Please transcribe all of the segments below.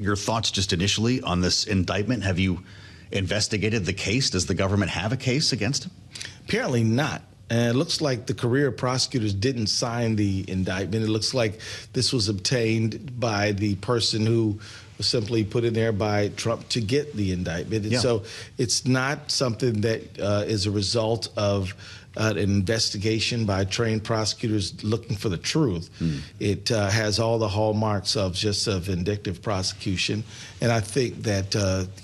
Your thoughts just initially on this indictment? Have you investigated the case? Does the government have a case against him? Apparently not. And it looks like the career prosecutors didn't sign the indictment. It looks like this was obtained by the person who was simply put in there by Trump to get the indictment. And so it's not something that is a result of an investigation by trained prosecutors looking for the truth. It has all the hallmarks of just a vindictive prosecution. And I think that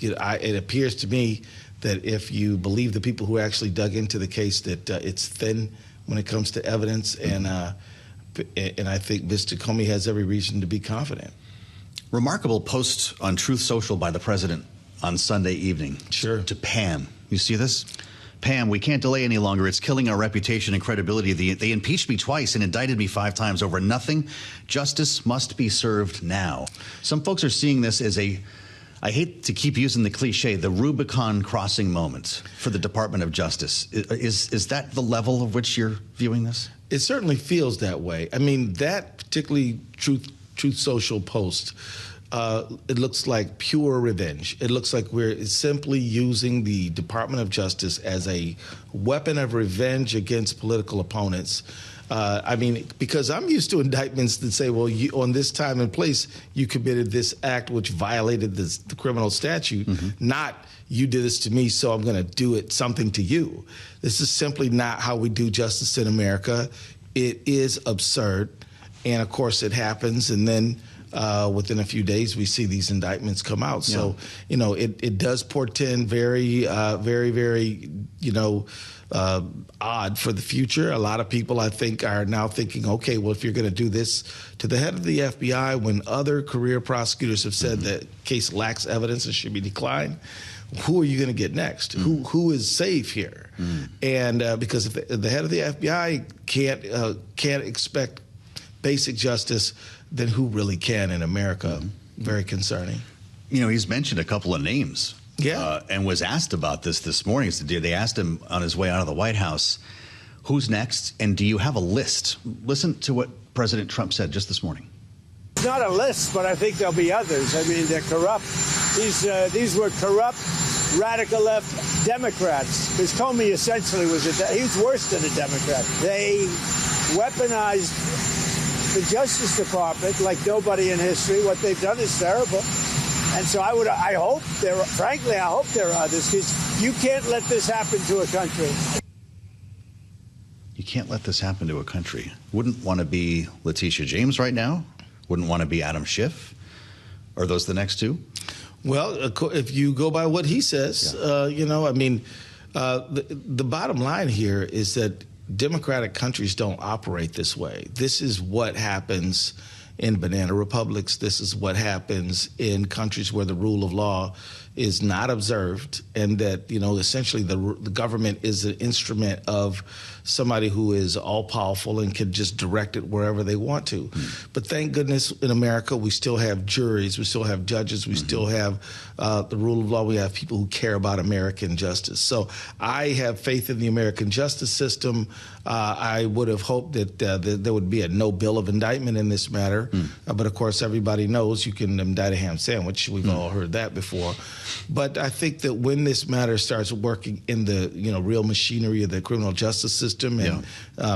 it appears to me that if you believe the people who actually dug into the case, that it's thin when it comes to evidence. And I think Mr. Comey has every reason to be confident. Remarkable post on Truth Social by the president on Sunday evening. Sure. To Pam. You see this? Pam, we can't delay any longer. It's killing our reputation and credibility. They impeached me twice and indicted me 5 times over nothing. Justice must be served now. Some folks are seeing this as I hate to keep using the cliche, the Rubicon crossing moment for the Department of Justice. Is that the level of which you're viewing this? It certainly feels that way. I mean, that particularly Truth Social post, it looks like pure revenge. It looks like we're simply using the Department of Justice as a weapon of revenge against political opponents. I mean, because I'm used to indictments that say, well, on this time and place, you committed this act which violated the criminal statute, not you did this to me, so I'm going to do something to you. This is simply not how we do justice in America. It is absurd. And, of course, it happens. And then within a few days, we see these indictments come out. So, it does portend very, very, odd for the future. A lot of people, I think, are now thinking, okay, well, if you're going to do this to the head of the FBI when other career prosecutors have said that case lacks evidence and should be declined, who are you going to get next? Who is safe here? And because if the head of the FBI can't expect basic justice, then who really can in America? Very concerning. He's mentioned a couple of names. Yeah. And was asked about this morning. They asked him on his way out of the White House, who's next, and do you have a list? Listen to what President Trump said just this morning. It's not a list, but I think there'll be others. I mean, they're corrupt. These were corrupt, radical left Democrats. Because Comey essentially he's worse than a Democrat. They weaponized the Justice Department like nobody in history. What they've done is terrible. And so I hope there are others, because you can't let this happen to a country. You can't let this happen to a country. Wouldn't want to be Letitia James right now. Wouldn't want to be Adam Schiff. Are those the next two? Well, if you go by what he says, the bottom line here is that democratic countries don't operate this way. This is what happens in banana republics. This is what happens in countries where the rule of law is not observed, and that, essentially the government is an instrument of somebody who is all-powerful and can just direct it wherever they want to. But thank goodness in America we still have juries, we still have judges, we still have the rule of law, we have people who care about American justice. So I have faith in the American justice system. I would have hoped that there would be a no bill of indictment in this matter. But of course, everybody knows you can indict a ham sandwich. We've all heard that before. But I think that when this matter starts working in the real machinery of the criminal justice system and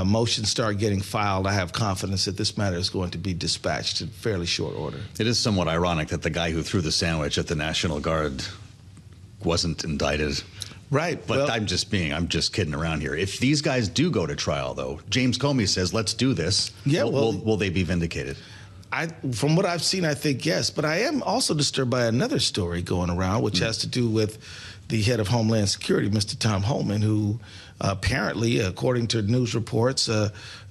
motions start getting filed, I have confidence that this matter is going to be dispatched in fairly short order. It is somewhat ironic that the guy who threw the sandwich at the National Guard wasn't indicted. Right. But I'm just kidding around here. If these guys do go to trial, though, James Comey says, let's do this. Yeah, will they be vindicated? From what I've seen, I think yes. But I am also disturbed by another story going around, which has to do with the head of Homeland Security, Mr. Tom Homan, who apparently, according to news reports,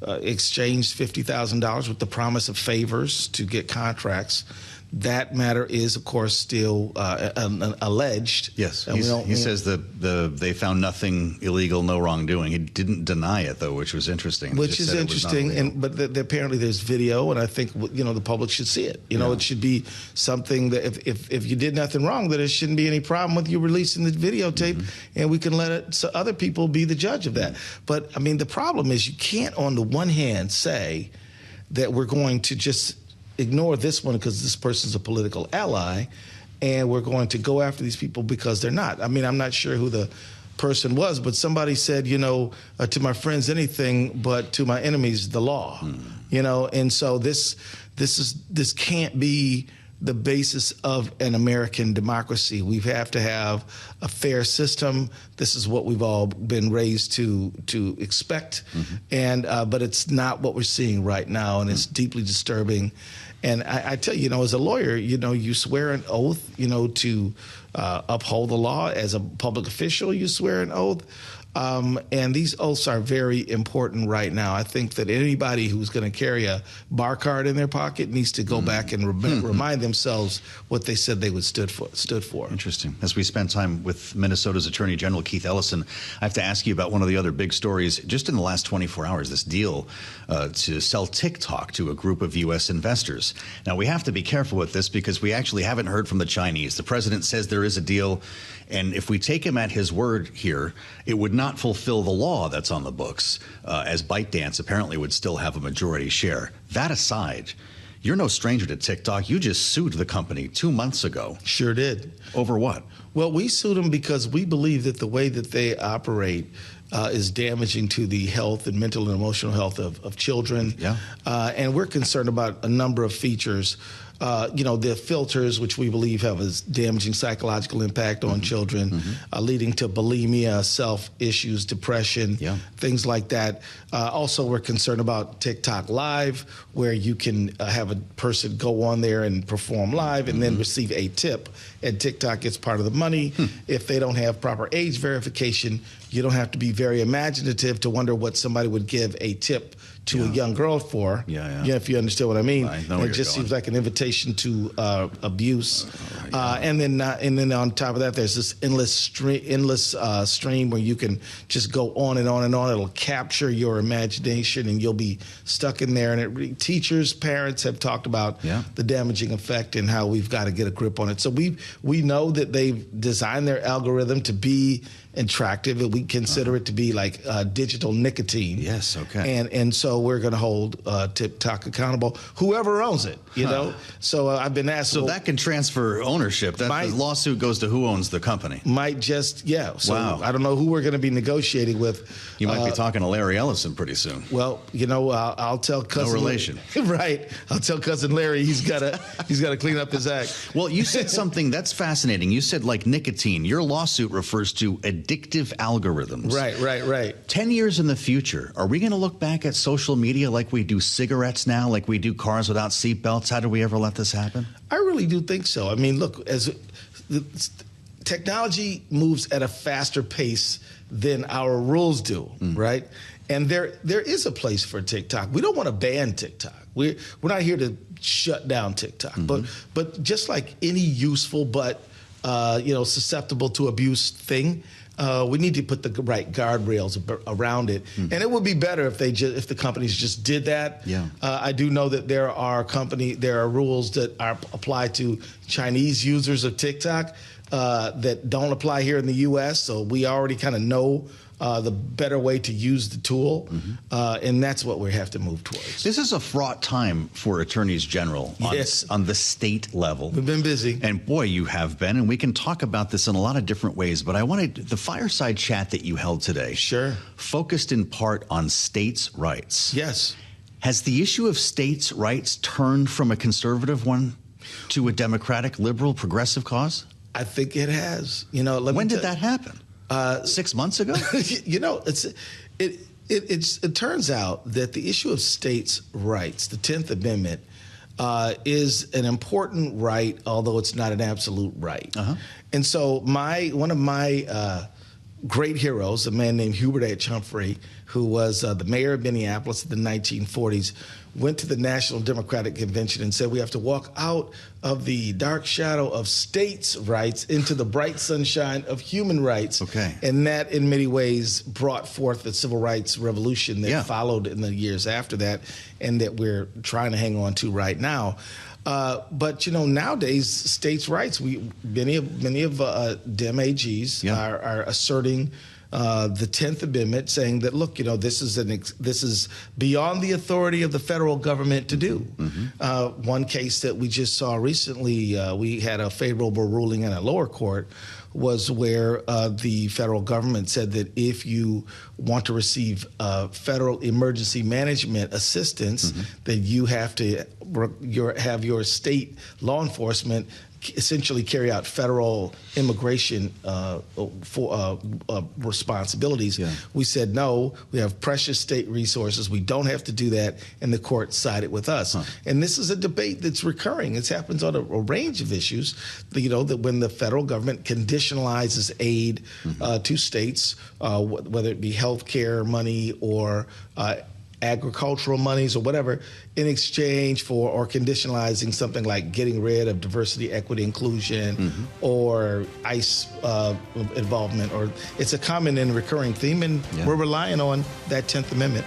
exchanged $50,000 with the promise of favors to get contracts. That matter is, of course, still alleged. Yes, he says that they found nothing illegal, no wrongdoing. He didn't deny it, though, which was interesting. Which is interesting, but apparently there's video, and I think the public should see it. It should be something that if you did nothing wrong, that there shouldn't be any problem with you releasing the videotape, and we can let other people be the judge of that. But I mean, the problem is you can't, on the one hand, say that we're going to just ignore this one because this person's a political ally, and we're going to go after these people because they're not. I mean, I'm not sure who the person was, but somebody said, to my friends anything, but to my enemies the law. And so this can't be the basis of an American democracy. We have to have a fair system. This is what we've all been raised to expect, but it's not what we're seeing right now, and it's deeply disturbing. And I tell you, as a lawyer, you swear an oath, to uphold the law. As a public official, you swear an oath. And these oaths are very important right now. I think that anybody who's going to carry a bar card in their pocket needs to go back and remind themselves what they said they stood for. Interesting. As we spend time with Minnesota's Attorney General Keith Ellison, I have to ask you about one of the other big stories just in the last 24 hours, this deal to sell TikTok to a group of U.S. investors. Now, we have to be careful with this because we actually haven't heard from the Chinese. The president says there is a deal, and if we take him at his word here, it would not fulfill the law that's on the books, as ByteDance apparently would still have a majority share. That aside, you're no stranger to TikTok. You just sued the company 2 months ago. Sure did. Over what? Well, we sued them because we believe that the way that they operate is damaging to the health and mental and emotional health of children. Yeah. And we're concerned about a number of features. The filters, which we believe have a damaging psychological impact on children, leading to bulimia, self-issues, depression, things like that. Also, we're concerned about TikTok Live, where you can have a person go on there and perform live and then receive a tip. And TikTok gets part of the money. If they don't have proper age verification, you don't have to be very imaginative to wonder what somebody would give a tip to a young girl for. If you understand what I mean. It just seems like an invitation to abuse. And then on top of that, there's this endless stream where you can just go on and on and on. It'll capture your imagination, and you'll be stuck in there. And teachers, parents have talked about the damaging effect and how we've got to get a grip on it. So we know that they've designed their algorithm to be attractive, and we consider it to be like digital nicotine. Yes, okay. And so we're going to hold TikTok accountable, whoever owns it, So I've been asked. So that can transfer ownership. The lawsuit goes to who owns the company. Might just, So wow. I don't know who we're going to be negotiating with. You might be talking to Larry Ellison pretty soon. Well, I'll tell cousin. No relation. Right. I'll tell cousin Larry he's got to clean up his act. Well, you said something that's fascinating. You said like nicotine. Your lawsuit refers to addictive algorithms. Right. 10 years in the future, are we going to look back at social media like we do cigarettes now, like we do cars without seatbelts? How do we ever let this happen? I really do think so. I mean, look, as technology moves at a faster pace than our rules do, right? And there is a place for TikTok. We don't want to ban TikTok. We're not here to shut down TikTok, but just like any useful but susceptible to abuse thing, we need to put the right guardrails around it. And it would be better if the companies just did that. I do know that there are rules that apply to Chinese users of TikTok that don't apply here in the U.S. So we already kind of know the better way to use the tool, and that's what we have to move towards. This is a fraught time for attorneys general on the state level. We've been busy. And boy, you have been, and we can talk about this in a lot of different ways, but I wanted the fireside chat that you held today focused in part on states' rights. Yes. Has the issue of states' rights turned from a conservative one to a democratic, liberal, progressive cause? I think it has. When did that happen? 6 months ago? It turns out that the issue of states' rights, the 10th Amendment, is an important right, although it's not an absolute right. And so one of my great heroes, a man named Hubert H. Humphrey, who was the mayor of Minneapolis in the 1940s, went to the National Democratic Convention and said we have to walk out of the dark shadow of states' rights into the bright sunshine of human rights. And that, in many ways, brought forth the civil rights revolution that followed in the years after that, and that we're trying to hang on to right now. But nowadays, states' rights, many of Dem AGs are asserting the 10th Amendment, saying that, look, this is beyond the authority of the federal government to do. One case that we just saw recently, we had a favorable ruling in a lower court, was where the federal government said that if you want to receive federal emergency management assistance, that you have to have your state law enforcement essentially carry out federal immigration responsibilities. Yeah. We said, no, we have precious state resources. We don't have to do that. And the court sided with us. And this is a debate that's recurring. It happens on a range of issues, that when the federal government conditionalizes aid to states, whether it be health care money or agricultural monies or whatever, in exchange for or conditionalizing something like getting rid of diversity, equity, inclusion, or ICE involvement. Or it's a common and recurring theme, and we're relying on that 10th Amendment.